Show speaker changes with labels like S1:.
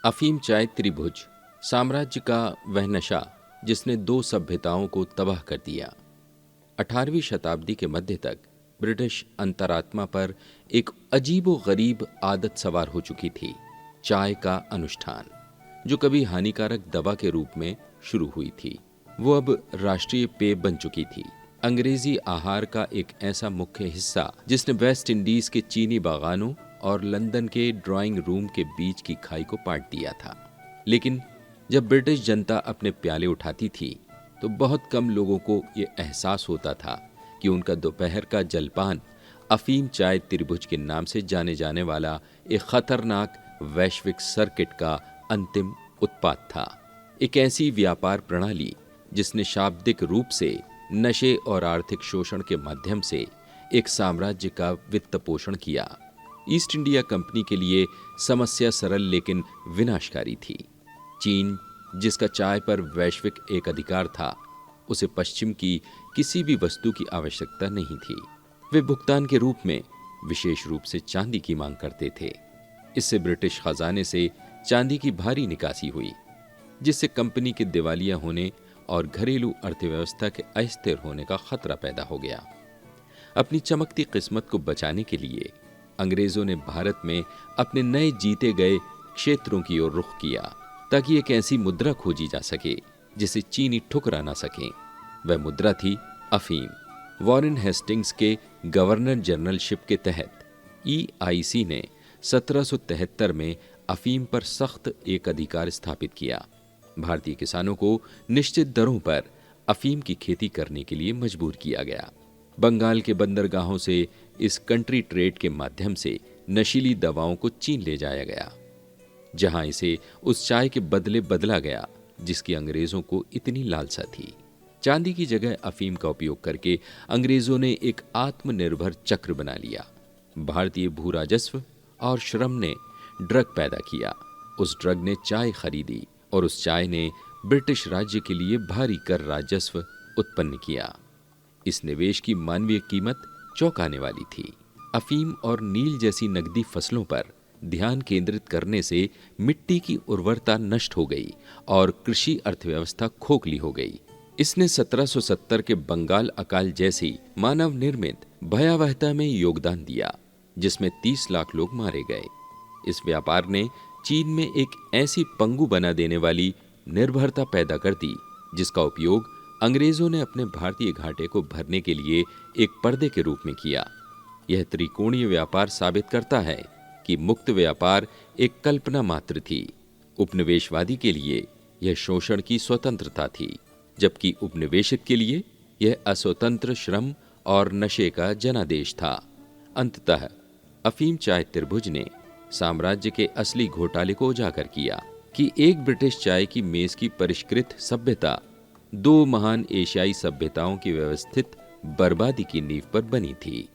S1: अफीम चाय त्रिभुज, साम्राज्य का वह नशा जिसने दो सभ्यताओं को तबाह कर दिया। 18वीं शताब्दी के मध्य तक ब्रिटिश अंतरात्मा पर एक अजीबो गरीब आदत सवार हो चुकी थी, चाय का अनुष्ठान, जो कभी हानिकारक दवा के रूप में शुरू हुई थी, वो अब राष्ट्रीय पेय बन चुकी थी। अंग्रेजी आहार का एक ऐसा मुख्य हिस्सा जिसने वेस्ट इंडीज के चीनी बागानों और लंदन के ड्राइंग रूम के बीच की खाई को पाट दिया था। लेकिन जब ब्रिटिश जनता अपने प्याले उठाती थी तो बहुत कम लोगों को ये एहसास होता था कि उनका दोपहर का जलपान अफीम चाय त्रिभुज के नाम से जाने जाने वाला एक खतरनाक वैश्विक सर्किट का अंतिम उत्पाद था। एक ऐसी व्यापार प्रणाली जिसने शाब्दिक रूप से नशे और आर्थिक शोषण के माध्यम से एक साम्राज्य का वित्त पोषण किया। ईस्ट इंडिया कंपनी के लिए समस्या सरल लेकिन विनाशकारी थी। चीन, जिसका चाय पर वैश्विक एक अधिकार था, उसे पश्चिम की किसी भी वस्तु की आवश्यकता नहीं थी। वे भुगतान के रूप में विशेष रूप से चांदी की मांग करते थे। इससे ब्रिटिश खजाने से चांदी की भारी निकासी हुई, जिससे कंपनी के दिवालिया होने और घरेलू अर्थव्यवस्था के अस्थिर होने का खतरा पैदा हो गया। अपनी चमकती किस्मत को बचाने के लिए अंग्रेजों ने भारत में अपने नए जीते गए क्षेत्रों की ओर रुख किया, ताकि एक ऐसी मुद्रा खोजी जा सके जिसे चीनी ठुकरा ना सकें। वह मुद्रा थी अफीम। वॉरेन हेस्टिंग्स के गवर्नर जनरलशिप के तहत EIC ने 1773 में अफीम पर सख्त एक अधिकार स्थापित किया। भारतीय किसानों को निश्चित दरों पर अफीम की खेती करने के लिए मजबूर किया गया। बंगाल के बंदरगाहों से इस कंट्री ट्रेड के माध्यम से नशीली दवाओं को चीन ले जाया गया, जहां इसे उस चाय के बदले बदला गया जिसकी अंग्रेजों को इतनी लालसा थी। चांदी की जगह अफीम का उपयोग करके अंग्रेजों ने एक आत्मनिर्भर चक्र बना लिया। भारतीय भू राजस्व और श्रम ने ड्रग पैदा किया, उस ड्रग ने चाय खरीदी और उस चाय ने ब्रिटिश राज्य के लिए भारी कर राजस्व उत्पन्न किया। इस निवेश की मानवीय कीमत चौंकाने वाली थी। अफीम और नील जैसी नकदी फसलों पर ध्यान केंद्रित करने से मिट्टी की उर्वरता नष्ट हो गई और कृषि अर्थव्यवस्था खोखली हो गई। इसने 1770 के बंगाल अकाल जैसी मानव निर्मित भयावहता में योगदान दिया, जिसमें 30 लाख लोग मारे गए। इस व्यापार ने चीन में एक ऐसी पंगु बना देने वाली निर्भरता पैदा कर दी, जिसका उपयोग अंग्रेजों ने अपने भारतीय घाटे को भरने के लिए एक पर्दे के रूप में किया। यह त्रिकोणीय व्यापार साबित करता है कि मुक्त व्यापार एक कल्पना मात्र थी। उपनिवेशवादी के लिए यह शोषण की स्वतंत्रता थी, जबकि उपनिवेशित के लिए यह अस्वतंत्र श्रम और नशे का जनादेश था। अंततः अफीम चाय त्रिभुज ने साम्राज्य के असली घोटाले को उजागर किया कि एक ब्रिटिश चाय की मेज की परिष्कृत सभ्यता दो महान एशियाई सभ्यताओं की व्यवस्थित बर्बादी की नींव पर बनी थी।